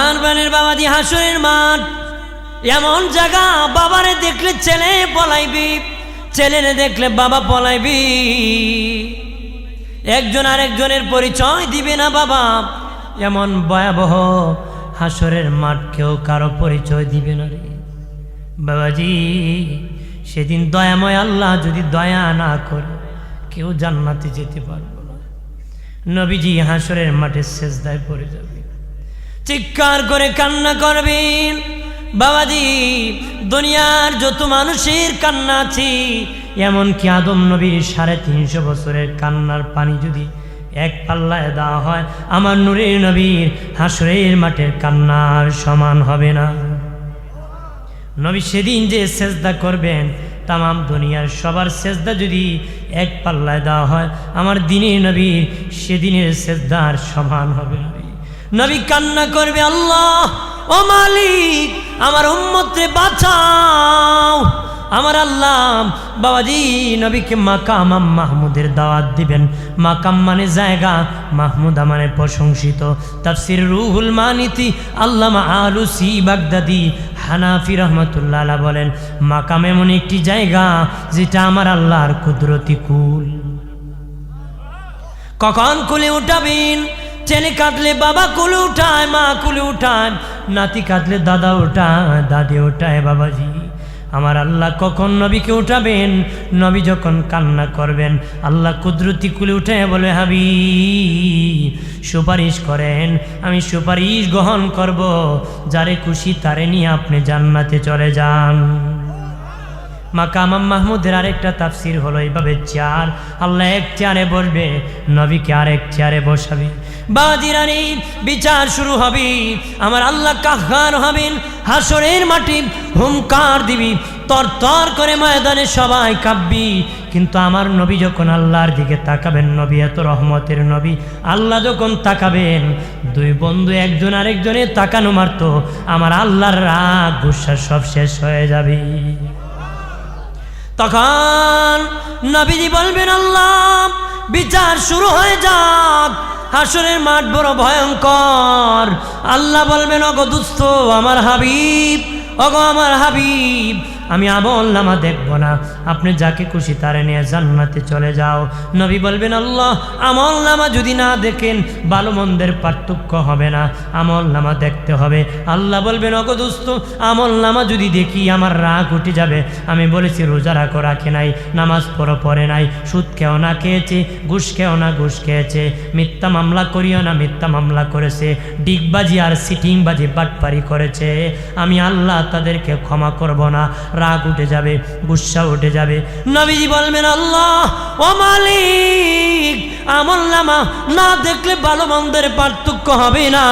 আমার বানের বাবাজি হাসরের মাঠ এমন জায়গা, বাবারে দেখলে ছেলে পলাইবি, ছেলেরে দেখলে বাবা পলাইবি, একজন আরেকজনের পরিচয় দিবে না বাবা। এমন ভয়াবহ হাসরের মাঠ, কেউ কারো পরিচয় দিবে না রে বাবাজি। সেদিন দয়াময় আল্লাহ যদি দয়া না করে কেউ জান্নাতে যেতে পারবে না। নবীজি হাসরের মাঠে সেজদায় পড়ে যাবে, চিৎকার করে কান্না করবেন। বাবাজি দুনিয়ার যত মানুষের কান্না আছে, এমনকি আদম নবীর 350 বছরের কান্নার পানি যদি এক পাল্লায় দেওয়া হয়, আমার নূরের নবীর হাসরের মাঠের কান্নার সমান হবে না। নবী সেদিন যে সেজদা করবেন, তামাম দুনিয়ার সবার সেজদা যদি এক পাল্লায় দেওয়া হয়, আমার দিনের নবীর সেদিনের সেজদার সমান হবে না। নবী কান্না করবে, আল্লাহ ও মালিক আমার উম্মতরে বাঁচাও। আমার আল্লাহ বাবাজি নবীকে মাকাম মাহমুদের দাওয়াত দিবেন। মাকাম মানে জায়গা, মাহমুদা মানে প্রশংসিত। তাফসির রুহুল মানিতি আল্লামা আলুসি বাগদাদি হানাফি রহমতুল্লাহ আলাইহি বলেন, মাকাম এমন একটি জায়গা যেটা আমার আল্লাহর কুদরতি কুল। কখন কুলে উঠাবেন? ছেলে কাঁদলে বাবা কুলে উঠায়, মা কুলে উঠায়, নাতি কাঁদলে দাদা উঠায়, দাদি উঠায়। বাবাজি আমার আল্লাহ কখন নবীকে উঠাবেন? নবী যখন কান্না করবেন, আল্লাহ কুদরতি কুলে উঠে বলে, হাবিব সুপারিশ করেন, আমি সুপারিশ গ্রহণ করব, যারে খুশি তারে নিয়ে আপনি জান্নাতে চলে যান। মাকাম মাহমুদের আরেকটা তাফসির হলো এইভাবে, চেয়ার, আল্লাহ এক চেয়ারে বসবে, নবীকে আরেক চেয়ারে বসাবে। বাদিরানি বিচার শুরু হবে, আমার আল্লাহ কাহ্হার হবেন, হাসরের মাটি হুঙ্কার দিবি, তরতর করে ময়দানে সবাই কাঁপবি। কিন্তু আমার নবী যখন আল্লাহর দিকে তাকাবেন, নবী এত রহমতের নবী, আল্লাহ যখন তাকাবেন, দুই বন্ধু একজন আরেকজনের তাকানো মারত, আমার আল্লাহর রাগ গুসা সব শেষ হয়ে যাবে। তখন নবীজি বলবেন, আল্লাহ বিচার শুরু হয়ে যাক, হাসরের মাঠ বড় ভয়ঙ্কর। আল্লাহ বলবেন, ওগো দুস্থ আমার হাবিব, ওগো আমার হাবিব, আমি আমল নামা দেখব না, আপনি যাকে খুশি তারে নিয়ে জান্নাতে চলে যাও। নবী বলবেন, আল্লাহ আমল নামা যদি না দেখেন ভালো মন্দের পার্থক্য হবে না, আমল নামা দেখতে হবে। আল্লাহ বলবেন, ওগো দোস্ত আমল নামা যদি দেখি আমার রাগ উঠে যাবে। আমি বলেছি রোজা রাখো, রাখে নাই, নামাজ পড়ে নাই, সুদ খেও না খেয়েছে, ঘুষ খেও না ঘুষ খেয়েছে, মিথ্যা মামলা করিও না মিথ্যা মামলা করেছে, ডিগবাজি আর সিটিংবাজি বাটপারি করেছে, আমি আল্লাহ তাদেরকে ক্ষমা করব না। রাগ উঠে যাবে, গুসা উঠে যাবে। নবীজি বলবেন, আল্লাহ ও মালিক আমল নামা না দেখলে ভালো মন্দের পার্থক্য হবে না,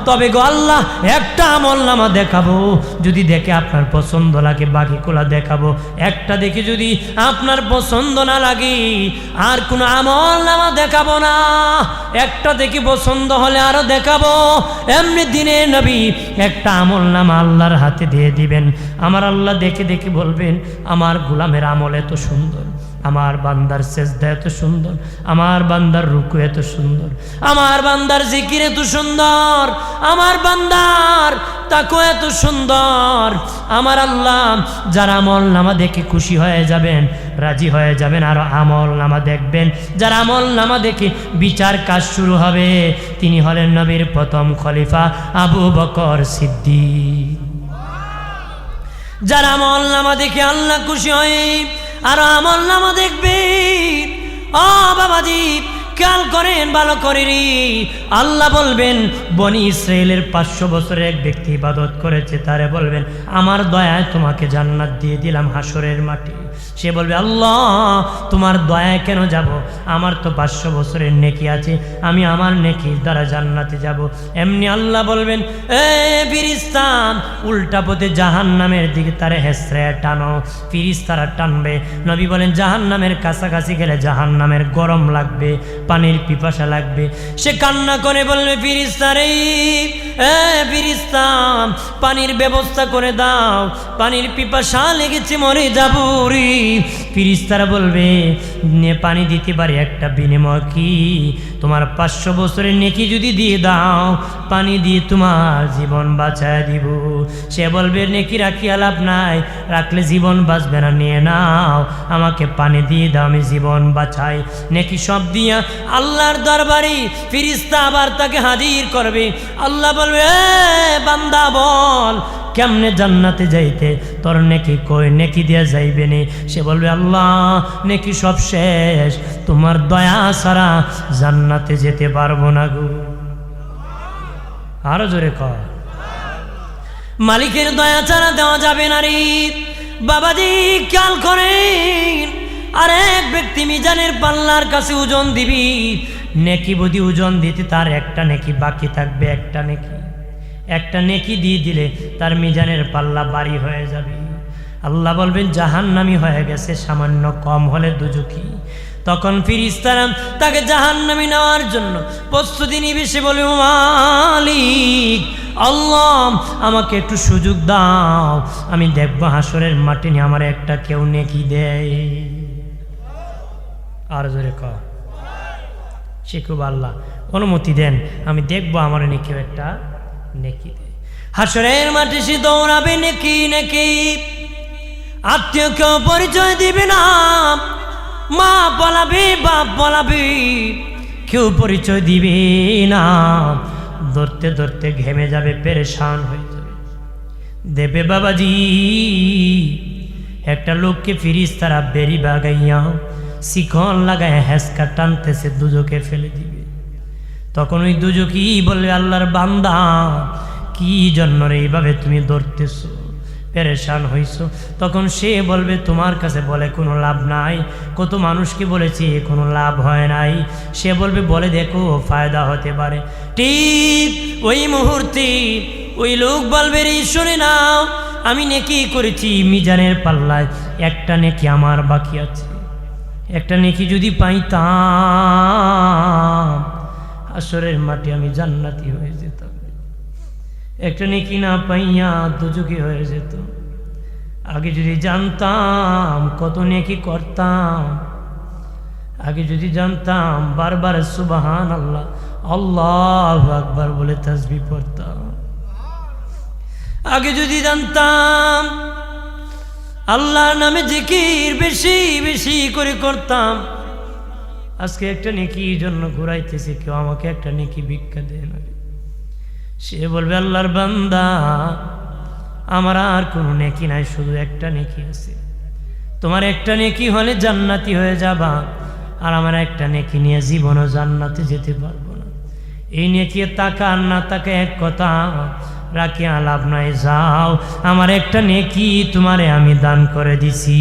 তবে গো আল্লাহ একটা আমল নামা দেখাবো, যদি দেখে আপনার পছন্দ লাগে বাকিগুলা দেখাবো, একটা দেখে যদি আপনার পছন্দ না লাগে আর কোনো আমল নামা দেখাবো না, একটা দেখে পছন্দ হলে আরো দেখাবো। এমনি দিনে নবী একটা আমল নামা আল্লাহর হাতে দিয়ে দিবেন। আমার আল্লাহ দেখে দেখে বলবেন, আমার গোলামের আমল এত সুন্দর, আমার বান্দার সেজদা এত সুন্দর, আমার বান্দার রুকু এত সুন্দর, আমার বান্দার জিকির এত সুন্দর, আমার বান্দার তাকওয়া এত সুন্দর। আমার আল্লাহ যারা আমল নামা দেখে খুশি হয়ে যাবেন, রাজি হয়ে যাবেন, আর আমল নামা দেখবেন, যারা আমল নামা দেখে বিচার কাজ শুরু হবে, তিনি হলেন নবীর প্রথম খলিফা আবু বকর সিদ্দিক। যারা আমল নামা দেখে আল্লাহ খুশি হয় আর আমল নামা দেখবে, ও বাবাজি খেয়াল করেন ভালো করে রে, আল্লাহ বলবেন বনি ইসরায়েলের 500 বছরের এক ব্যক্তি ইবাদত করেছে, তারে বলবেন আমার দয়ায় তোমাকে জান্নাত দিয়ে দিলাম হাসরের মাটি। সে বলবে, আল্লাহ তোমার দয়ায় কেন যাব, আমার তো 500 বছরের নেকি আছে, আমি আমার নেকির দ্বারা জান্নাতে যাব। এমনি আল্লাহ বলবেন, এ ফিরিস্তা উল্টা পথে জাহান্নামের দিকে তারে হেসড়ে টানো। ফিরিস্তারা টানবে। নবী বলেন, জাহান্নামের কাছাকাছি গেলে জাহান্নামের গরম লাগবে, পানির পিপাসা লাগবে। সে কান্না করে বলবে, ফিরিস্তা রে, এ ফিরিস্তা পানির ব্যবস্থা করে দাও, পানির পিপাসা লেগেছে, মরে যাবো রে। ফেরেশতারা বলবে পানি দিতে পারি, একটা বিনিময় কি? তোমার 500 বছরের নেকি যদি দিয়ে দাও, পানি দিয়ে তোমার জীবন বাঁচায় দিব। সে বলবে নেকি রাখিয়া লাভ নাই, রাখলে জীবন বাঁচবে না, নিয়ে নাও, আমাকে পানি দিয়ে দাও, আমি জীবন বাঁচাই। নেকি সব দিয়া আল্লাহর দরবারে ফেরেশতা আবার তাকে হাজির করবে। আল্লাহ বলবে, বান্দা বল কেমনে জান্নাতে যাইতে, তোর নেকি কই, নেকি দিয়া যাইবে নি? সে বলবে, আল্লাহ নেকি সব শেষ, তোমার দয়া ছাড়া জান্নাতে যেতে পারবো না গো। আরো জোরে কর, মালিকের দয়া ছাড়া দেওয়া যাবে না রে। বাবাজি খেয়াল করেন, আরেক ব্যক্তি মিজানের পাল্লার কাছে ওজন দিবি, নেকি বুঝি ওজন দিতে তার একটা নেকি বাকি থাকবে, একটা নেকি দিয়ে দিলে তার মিজানের পাল্লা ভারী হয়ে যাবে। আল্লাহ বলবেন জাহান্নামী হয়ে গেছে, সামান্য কম হলে দুজকি। তখন ফেরেশতারা তাকে জাহান্নামী নেওয়ার জন্য প্রস্তুতি নিবে। সে বলবে, মালিক আল্লাহ আমাকে একটু সুযোগ দাও, আমি দেখবো হাসরের মাটি নিয়ে আমার একটা কেউ নেকি দেয়। আর জোরে কর, সে খুব আল্লাহ অনুমতি দেন, আমি দেখবো আমার কেউ একটা নেকি দেয়। হাসরের মাঠে সে দৌড়াবে, নেকি নেকি। আত্মীয় কেউ পরিচয় দিবে না, মা বলাবে, বাপ বলাবে, কেউ পরিচয় দিবে না। ধরতে ধরতে ঘেমে যাবে, পেরেশান হয়ে যাবে। দেবে বাবাজি একটা লোককে ফেরেশতারা বেরি বাগাইয়া শিকল লাগায় হেসকা টানতেছে, দুজকে ফেলে দিবে। তখন ওই দুজকি বলবে, আল্লাহর বান্দা কি জন্য রে এইভাবে তুমি ধরতেছো, পেরেশান হইছো? তখন সে বলবে, তোমার কাছে বলে কোনো লাভ নাই, কত মানুষকে বলেছি কোনো লাভ হয় নাই। সে বলবে, বলে দেখো ফায়দা হতে পারে। ঠিক ওই মুহূর্তে ওই লোক বলবে, রে শুনে নাও, আমি নেকি করেছি, মিজানের পাল্লায় একটা নেকি আমার বাকি আছে, একটা নেকি যদি পাইতাম হাসরের মাটি আমি জান্নাতি হয়ে যেতাম, একটা নেকি না পাইয়া দুজকি হয়ে যেত। আগে যদি জানতাম কত নেকি করতাম, আগে যদি জানতাম বারবার সুবহান আল্লাহ, আল্লাহু আকবার বলে তাসবিহ পড়তাম, আগে যদি জানতাম আল্লাহর নামে জিকির বেশি বেশি করে করতাম, আজকে একটা নেকির জন্য ঘুরাইতেছে, কেউ আমাকে একটা নেকি ভিক্ষা দেয় না। সে বলবে, আল্লাহর বান্দা আমার আর কোনো নেকি নাই, শুধু একটা নেকি আছে। তোমার একটা নেকি হলে জান্নাতি হয়ে যাবা, আর আমার একটা নেকি নিয়ে জীবনও জান্নাতে যেতে পারবো না। এই নেকি তাকা আর না তাকা এক কথা, রাখিয়া লাভ নাই, যাও আমার একটা নেকি তোমারে আমি দান করে দিছি।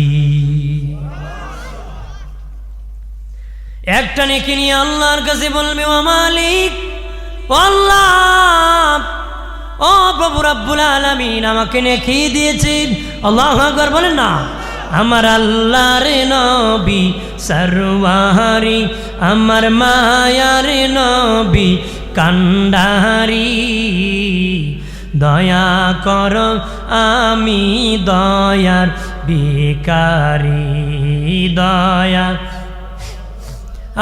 একটা নেকি নিয়ে আল্লাহর কাছে বলবে, ও মালিক, ও আল্লাহ, ও প্রভু রব্বুল আলামিন আমাকে নেকি দিয়েছেন। আল্লাহু আকবার বলেন না। আমার আল্লাহর নবী সরওয়ারি, আমার মায়ার নবী কান্ডারি, দয়া কর আমি দয়ার ভিখারি, দয়া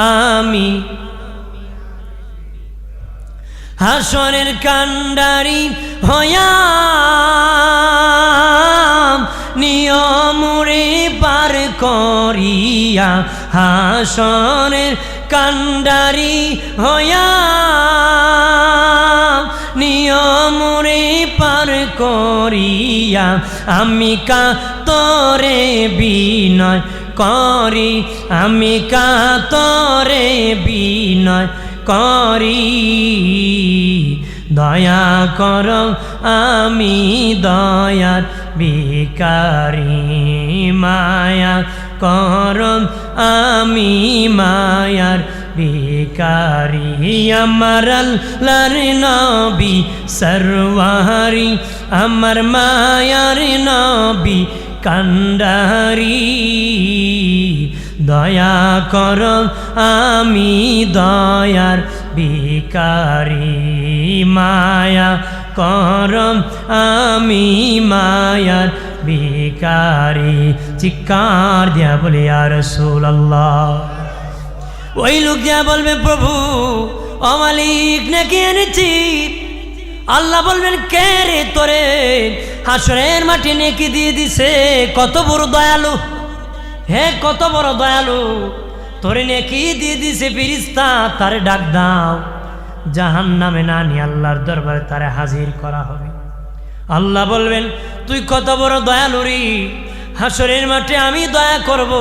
আমি হাসরের কান্ডারি হইয়া নিয়মরে পার করিয়া, হাসরের কান্ডারি হইয়া নিয়মরে পার করিয়া, আমি কাতরে বিনয় করি, আমি কাতরে বিনয় করি, দয়া কর আমি দয়ার ভিখারি, মায়া কর আমি মায়ার ভিখারি, আমার আল্লাহর নবী সরওয়ারি, আমার মায়ার নবী কান্ডারি, দয়া কর আমি দয়ার ভিখারি, মায়া করম আমি মায়ার ভিখারি চিৎকার দিয়া বলি ইয়া রাসূলুল্লাহ ওই লোক যা বলবে প্রভু ও মালিক নাকি এনেছি আল্লাহ বলবেন কে রে তোরে হাসরের মাটি নেকি দিয়ে দিছে কত বড় দয়ালু হে কত বড় দয়ালু তোরে নেকি দিয়ে দিছে ফেরেশতা তারে ডাক দাও জাহান্নামে না নিয়ে আল্লাহর দরবারে তারে হাজির করা হবে আল্লাহ বলবেন তুই কত বড় দয়ালু রে হাসরের মাঠে আমি দয়া করব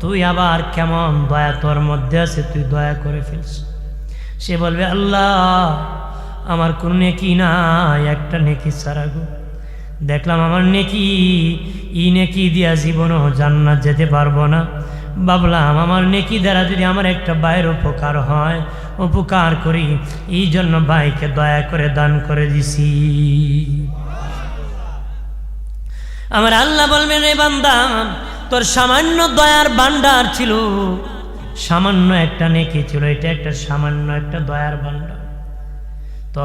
তুই আবার কেমন দয়া তোর মধ্যে আছে তুই দয়া করে ফেলছ সে বলবে আল্লাহ আমার কোন নেকি নাই একটা নেকি ছাড়া গো দেখলাম আমার নেকি নেকি দিয়া জীবনও জান্নাত যেতে পারবো না ভাবলাম আমার নেকি দ্বারা যদি আমার একটা ভাইয়ের উপকার হয় উপকার করি এই জন্য ভাইকে দয়া করে দান করে দিছি আমার আল্লাহ বলবেন রে বান্দা তোর সামান্য দয়ার ভান্ডার ছিল সামান্য একটা নেকি ছিল এটা একটা সামান্য একটা দয়ার ভান্ডার তো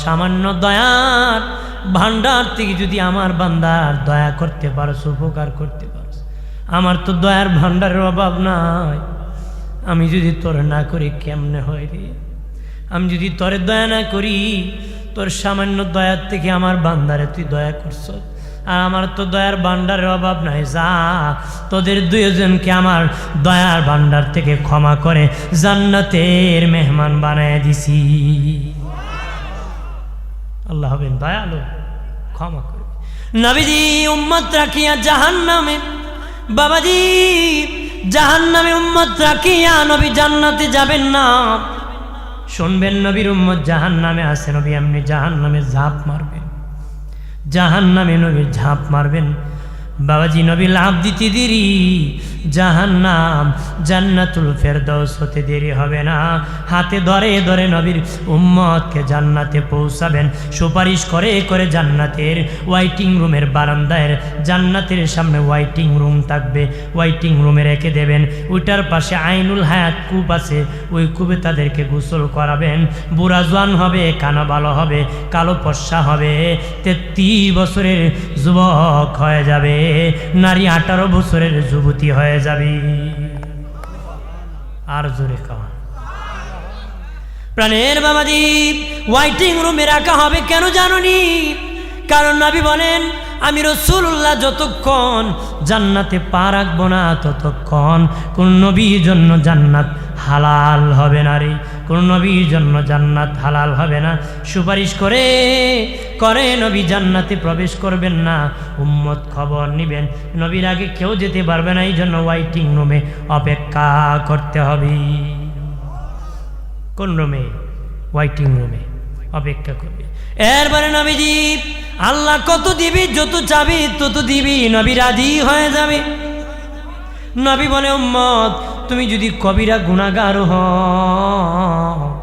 সামান্য দয়ার ভান্ডার থেকে যদি আমার বান্দার দয়া করতে পারস উপকার করতে পারস আমার তো দয়ার ভান্ডারের অভাব নাই আমি যদি তোর না করি কেমনে হয় রে আমি যদি তোরে দয়া না করি তোর সামান্য দয়ার থেকে আমার বান্দারে তুই দয়া করছ আর আমার তো দয়ার ভান্ডারের অভাব নাই যা তোদের দুইজনকে আমার দয়ার ভান্ডার থেকে ক্ষমা করে জান্নাতের মেহমান বানায় দিছি আল্লাহ হবেন দয়ালু ক্ষমা করবে নবীজি উম্মত রাখিয়া জাহান্নামে বাবাজি জাহান্নামে উম্মত রাখিয়া নবী জান্নাতে যাবেন না শুনবেন নবীর উম্মত জাহান্নামে আছে নবী এমনি জাহান্নামে ঝাঁপ মারবেন জাহান্নামে নবী ঝাঁপ মারবেন বাবাজি নবী লাভ দিতে দেরি জাহান্নাম জান্নাতুল ফেরদৌস হতে দেরি হবে না হাতে ধরে ধরে নবীর উম্মতকে জান্নাতে পৌঁছাবেন সুপারিশ করে করে জান্নাতের ওয়াইটিং রুমের বারান্দায় জান্নাতের সামনে ওয়াইটিং রুম থাকবে ওয়াইটিং রুমে রেখে দেবেন ওইটার পাশে আইনুল হায়াত কূপ আছে ওই কূপে তাদেরকে গোসল করাবেন বুড়া জোয়ান হবে কানা ভালো হবে কালো পশা হবে 33 বছরের যুবক হয়ে যাবে নারী 18 বছরের যুবতী হয়ে যাবে আর জোরে কান প্রাণের বাবাজি ওয়াইটিং রুমে রাখা হবে কেন জানোনি কারণ নবী বলেন আমি রাসূলুল্লাহ যতক্ষণ জান্নাতে পা রাখবো না ততক্ষণ কোন নবীর জন্য জান্নাত হালাল হবে না রে কোন নবীর জন্য জান্নাত হালাল হবে না সুপারিশ করে করে নবী জান্নাতে প্রবেশ করবেন না উম্মত খবর নেবেন নবীর আগে কেউ যেতে পারবে না এই জন্য ওয়াইটিং রুমে অপেক্ষা করতে হবে কোন রুমে ওয়াইটিং রুমে অপেক্ষা করবে এরপরে নবীজি আল্লাহ কত দিবি যত চাবি তত দিবি নবী রাজি হয়ে যাবে নবী বলে উম্মত তুমি যদি কবিরা গুনাহগার হও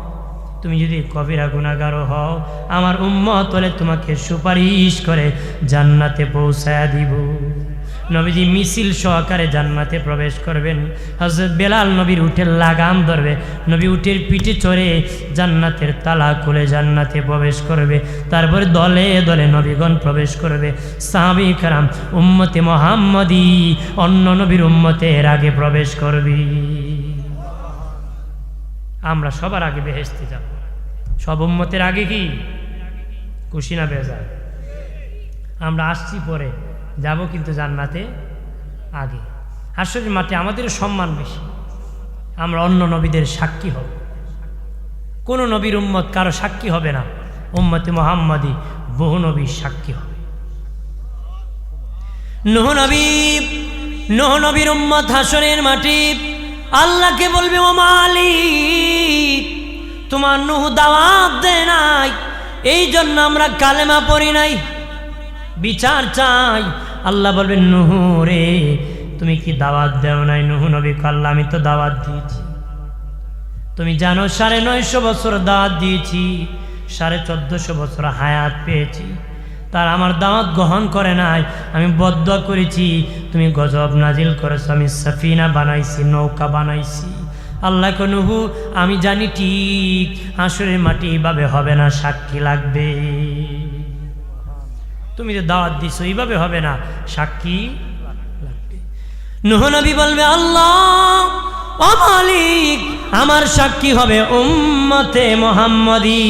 তুমি যদি কবিরা গুনাহগার হও আমার উম্মত হলে তোমাকে সুপারিশ করে জান্নাতে পৌঁছায়া দিব নবীজি মিছিল সহকারে জান্নাতে প্রবেশ করবেন হযরত বেলাল নবীর উটের লাগাম ধরবে নবী উটের পিঠে চড়ে জান্নাতের তালা খুলে জান্নাতে প্রবেশ করবে তারপরে দলে দলে নবীগণ প্রবেশ করবে সাহাবী کرام উম্মতে মুহাম্মদী অন্য নবীর উম্মতের আগে প্রবেশ করবে আমরা সবার আগে বেহেশতে যাব সব উম্মতের আগে কি খুশি না বেজার আমরা আসছি পরে যাব কিন্তু জান্নাতে আগে হাসরের মাঠে আমাদের সম্মান বেশি আমরা অন্য নবীদের সাক্ষী হব কোন নবীর উম্মত কারো সাক্ষী হবে না উম্মতে মুহাম্মদী বহু নবীর সাক্ষী হবে নূহ নবীর উম্মত হাসরের মাঠে আল্লাহকে বলবে ও মালিক তোমার নূহ দাওয়াত দেয় নাই এই জন্য আমরা কালেমা পড়ি নাই বিচার চাই আল্লাহ বলবেন নূহ রে তুমি কি দাওয়াত দেও নাই নূহ নবী আল্লাহ আমি তো দাওয়াত দিয়েছি তুমি জানো 950 বছর দাওয়াত দিয়েছি 1450 বছর হায়াত পেয়েছি তার আমার দাওয়াত গ্রহণ করে নাই আমি বদদুয়া করেছি তুমি গজব নাজিল করেছো আমি সাফিনা বানাইছি নৌকা বানাইছি আল্লাহ কো নূহ আমি জানি ঠিক হাসরের মাটি এভাবে হবে না সাক্ষী লাগবে তুমি যে দাওয়াত দিছো এইভাবে হবে না, সাক্ষী লাগবে। নূহ নবী বলবে, আল্লাহ ও মালিক, আমার সাক্ষী হবে উম্মতে মুহাম্মদী।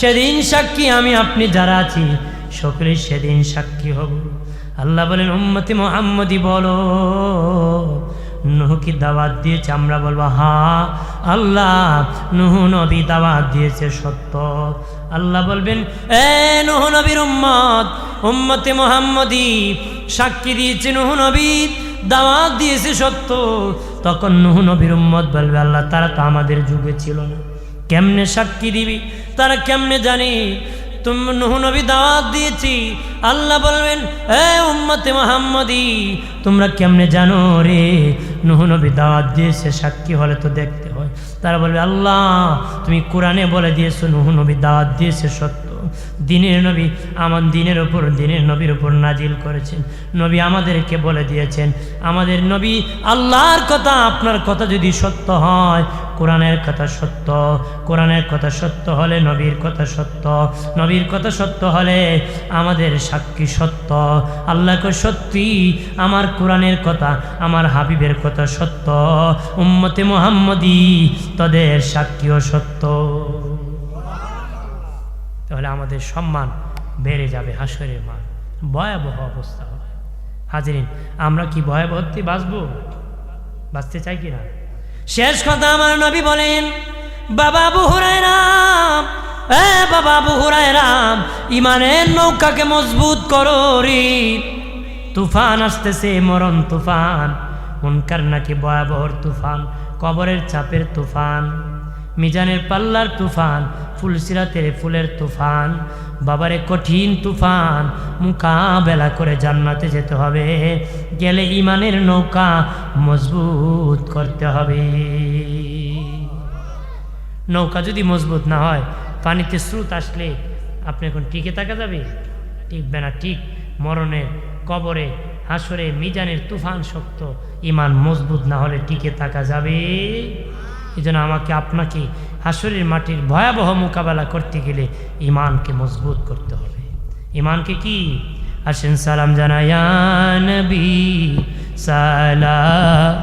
সেদিন সাক্ষী আমি আপনি যারা আছি সকলে সেদিন সাক্ষী হব। আল্লাহ বলেন, উম্মতে মুহাম্মদী বলো, নূহ কি দাওয়াত দিয়েছে? আমরা বলবো হ্যাঁ আল্লাহ, নূহ নবী দাওয়াত দিয়েছে সত্য। আল্লাহ বলবেন, এ নূহ নবীর উম্মত, উম্মতে মুহাম্মদী সাক্ষী দিয়েছে নূহ নবী দাওয়াত দিয়েছে সত্য। তখন নূহ নবীর উম্মত বলবে, আল্লাহ তারা তো আমাদের যুগে ছিল না, কেমনে সাক্ষী দিবি? তারা কেমনে জানি তুমি নূহ নবী দাওয়াত দিয়েছি? আল্লাহ বলবেন, এ উম্মতে মুহাম্মদী তোমরা কেমনে জানো রে নূহ নবী দাওয়াত দিয়েছে? সাক্ষী হলে তো দেখতে হয়। তারা বলবে, আল্লাহ তুমি কোরআনে বলে দিয়েছো নূহ নবী দাওয়াত দিয়েছে সত্য। দিনের নবী আমার দিনের ওপর দিনের নবীর ওপর নাজিল করেছেন, নবী আমাদেরকে বলে দিয়েছেন। আমাদের নবী আল্লাহর কথা, আপনার কথা যদি সত্য হয়, কোরআনের কথা সত্য, কোরআনের কথা সত্য হলে নবীর কথা সত্য, নবীর কথা সত্য হলে আমাদের সাক্ষী সত্য। আল্লাহকে সত্যি আমার কোরআনের কথা, আমার হাবিবের কথা সত্য, উম্মতে মুহাম্মদী তাদের সাক্ষীও সত্য। তাহলে আমাদের সম্মান বেড়ে যাবে, হাসরের মাঠ ভয়াবহ অবস্থা হবে। হাজিরিন, আমরা কি ভয়াবহতে বাঁচতে চাই কিনা? শেষ কথা আমার নবী বলেন, বাবা আবু হুরায়রা, বাবা আবু হুরায়রা, ইমানের নৌকাকে মজবুত করো রে, তুফান আসতেছে, মরণ তুফান, মুনকার নাকি ভয়াবহ তুফান, কবরের চাপের তুফান, মিজানের পাল্লার তুফান, ফুলসিরাতের ফুলের তুফান, বাবারে কঠিন তুফান মোকাবেলা করে জান্নাতে যেতে হবে। গেলে ইমানের নৌকা মজবুত করতে হবে। নৌকা যদি মজবুত না হয়, পানিতে স্রোত আসলে আপনি এখন টিকে থাকা যাবে? টিকবে না। ঠিক মরণের, কবরে, হাসরে, মিজানের তুফান শক্ত, ইমান মজবুত না হলে টিকে থাকা যাবে? এই জন্য আমাকে আপনাকে হাসরের মাটির ভয়াবহ মোকাবেলা করতে গেলে ইমানকে মজবুত করতে হবে। ইমানকে কি? আসেন সালাম জানাই, ইয়া নবী সালাম